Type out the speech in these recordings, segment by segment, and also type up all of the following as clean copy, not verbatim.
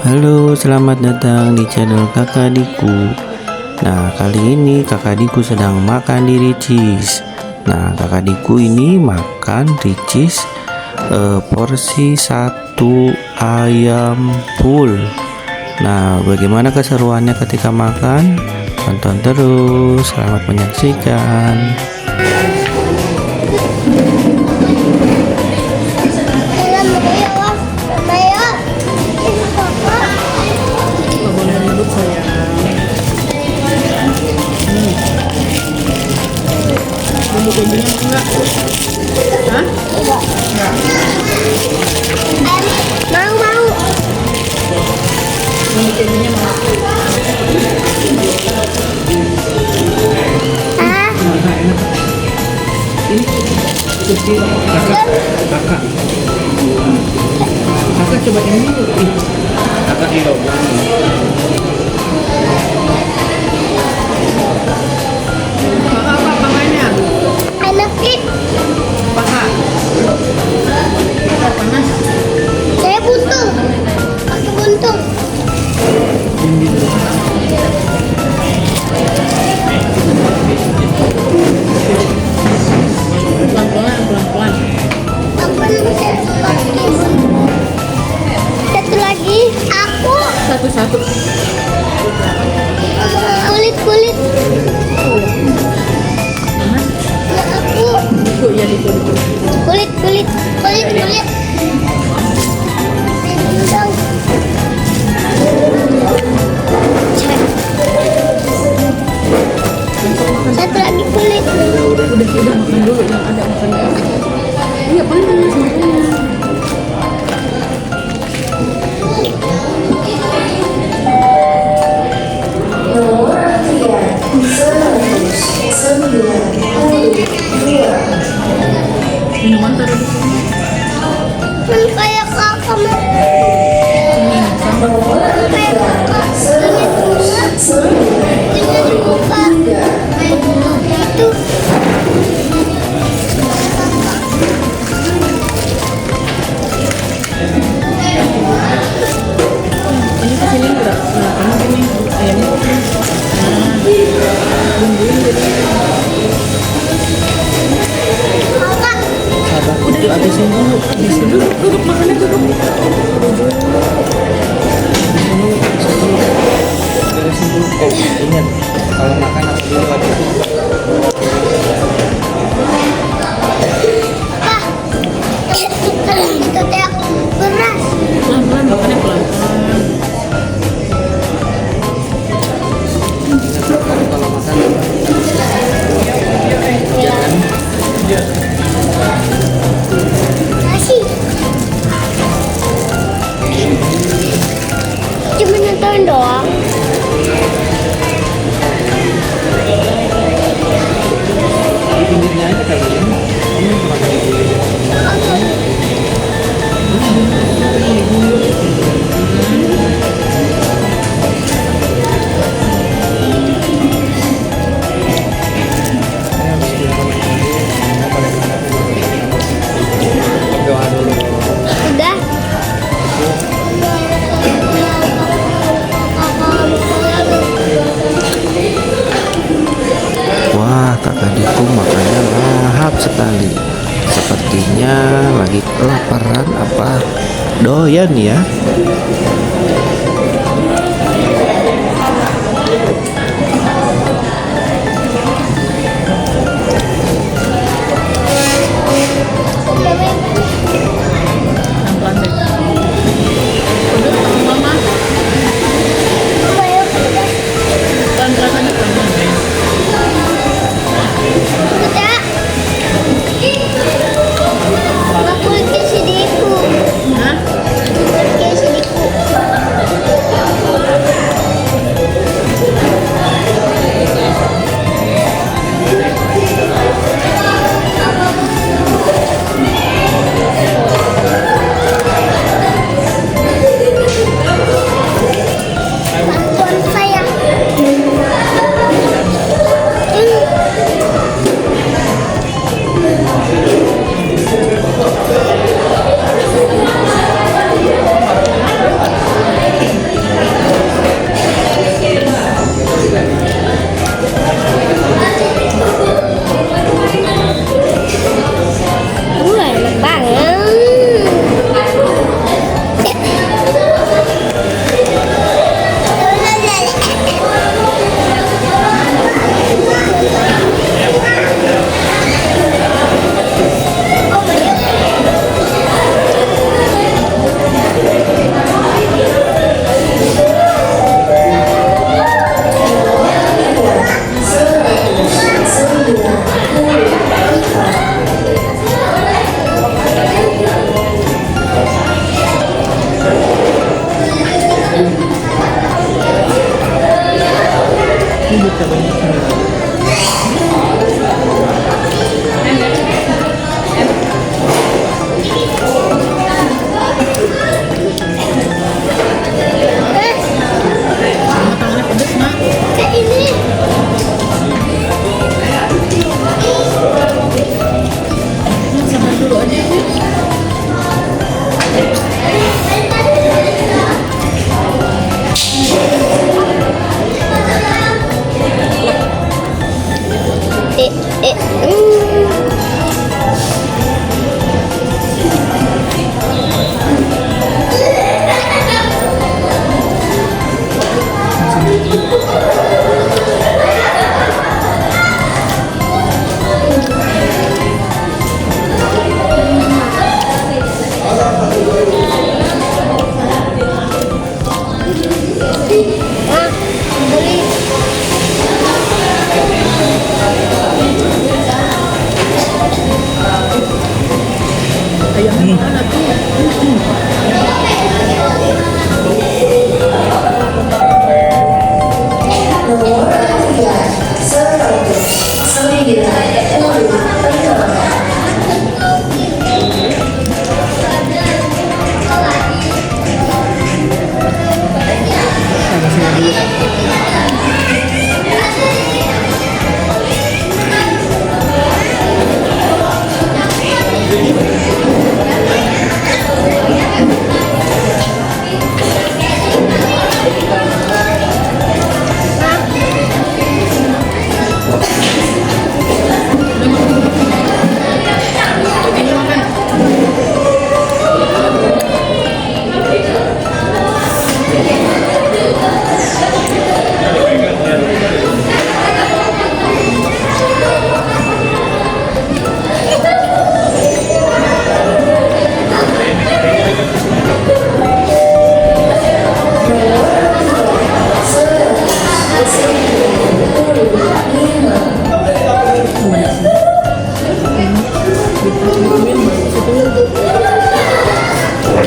Halo, selamat datang di channel Kakak Diku. Nah, kali ini Kakak Diku sedang makan di Ricis. Nah, Kakak Diku ini makan Ricis porsi 1 ayam full. Nah, bagaimana keseruannya ketika makan? Tonton terus, selamat menyaksikan. Bumbu-bumbunya enggak? Hah? Enggak. Mau. Bumbu-bumbunya mau. Ini kursi kakak coba ini dulu. Kakak ini kakak apa pamannya? Enak sih. Paha panas. Saya buntung. Pakai buntung. Pelan-pelan. Satu lagi. Aku. Satu-satu. Kulit. Panas. Ya aku. Ya diku. Kulit. Satu lagi kulit. Udah makan dulu, yang ada makan. Iya panas makanya. Minuman taruh di sini. Kayak kakak mah. Sama. Kayak kakak. Ini dibuka. Itu. Ini kesini enggak? Nah, kamu gini ayamnya. Bumbuin gitu. Kakak. Sabar, udah habisin dulu. Duduk makannya duduk. Beresin dulu. Ingat, kalau makan harus dulu habisin. Pak. Itu teh beras. Pelan-pelan makannya pelan-pelan. Kalau makan Nasi. Cuma nonton doang. di pinggirnya aja kali ya. Kamu makan di pinggir. Doa dulu. Udah. Wah, Kakak Diku makannya lahap sekali. Sepertinya lagi kelaparan apa doyan ya. Pelan-pelan deh. Udah sama mama. Pelan-pelan aja pelan-pelan. Udah. Aku lagi sediku. Hah? Lagi sediku.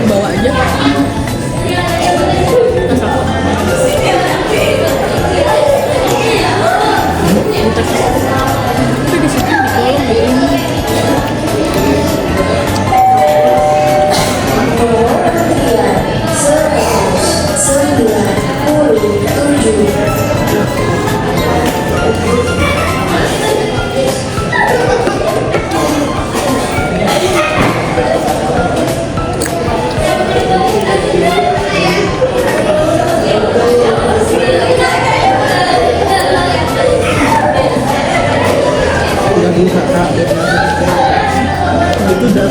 Bawa aja. Tapi di situ di kolom gitu. Itu udah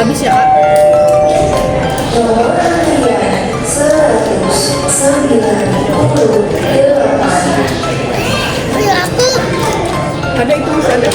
Habis ya, Kak? Ayo aku. Ada itu masih ada.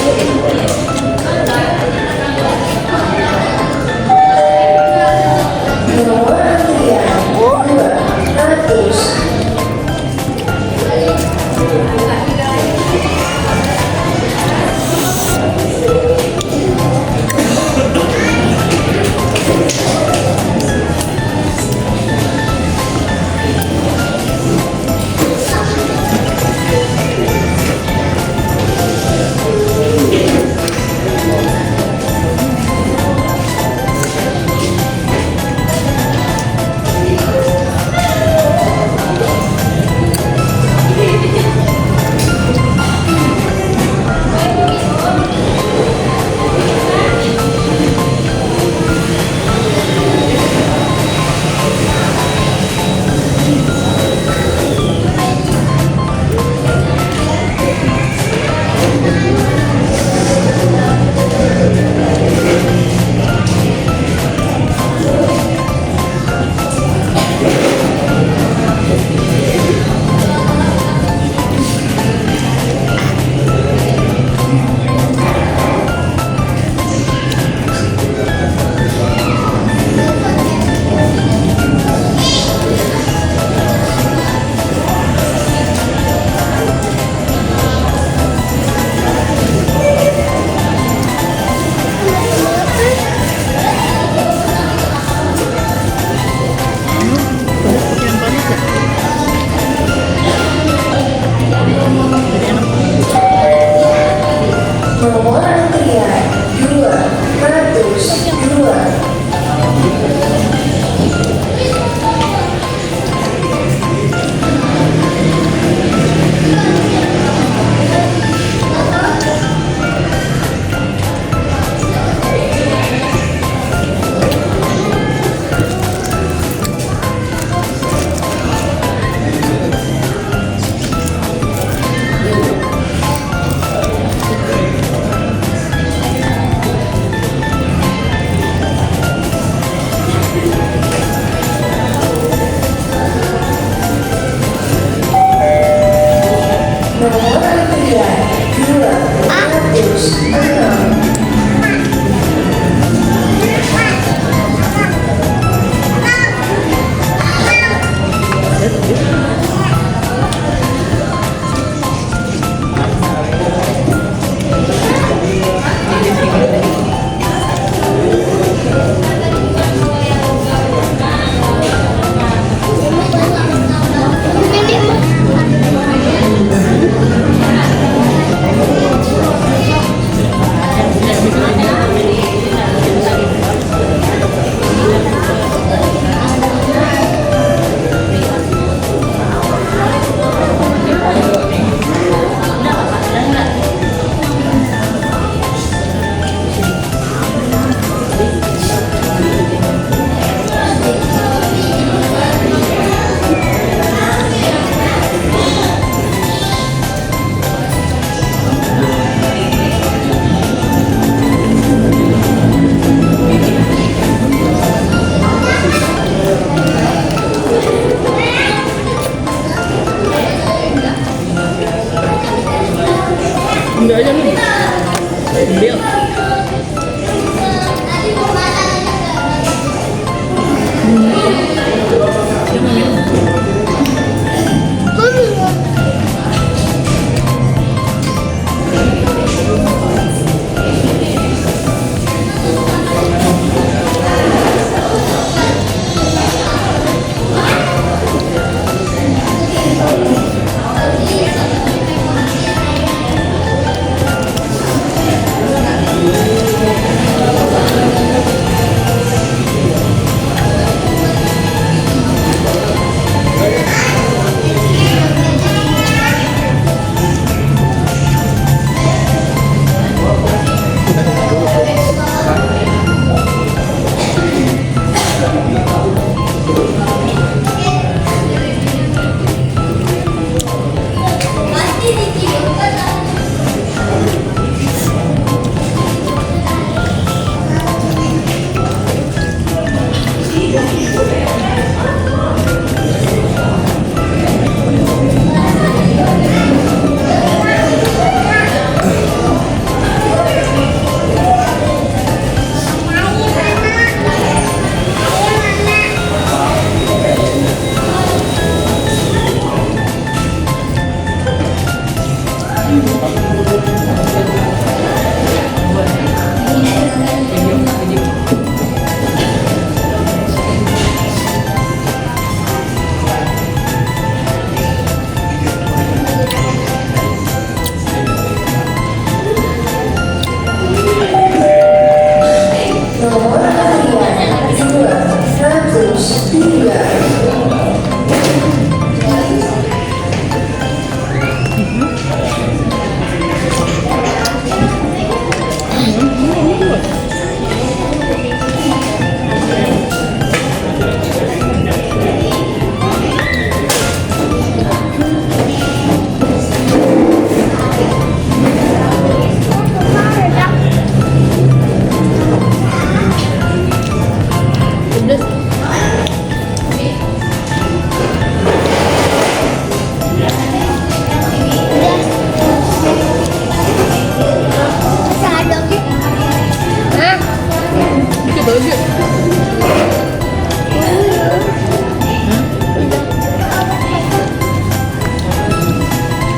lagi.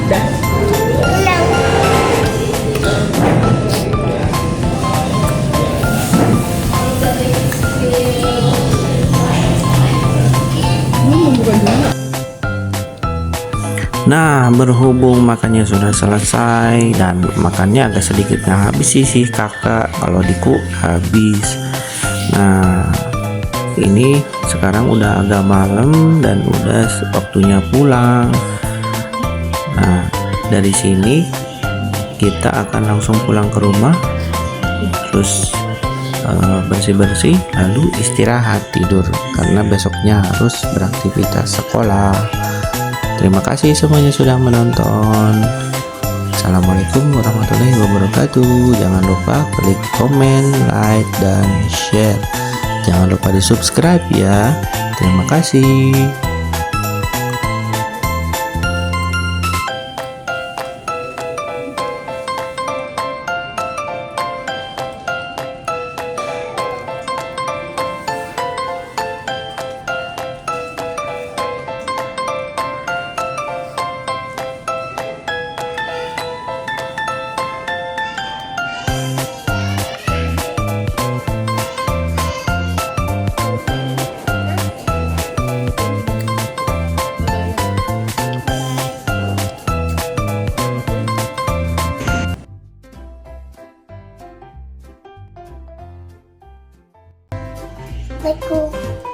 Dah. Hilang. Bukan juga. Nah, berhubung makannya sudah selesai dan makannya agak sedikit nggak habis sih kakak, kalau Diku habis. Nah, ini sekarang udah agak malam dan udah waktunya pulang. Nah, dari sini kita akan langsung pulang ke rumah, terus bersih-bersih, lalu istirahat tidur karena besoknya harus beraktivitas sekolah. Terima kasih semuanya sudah menonton. Assalamualaikum warahmatullahi wabarakatuh. Jangan lupa klik komen, like, dan share. Jangan lupa di subscribe ya. Terima kasih. Assalamualaikum.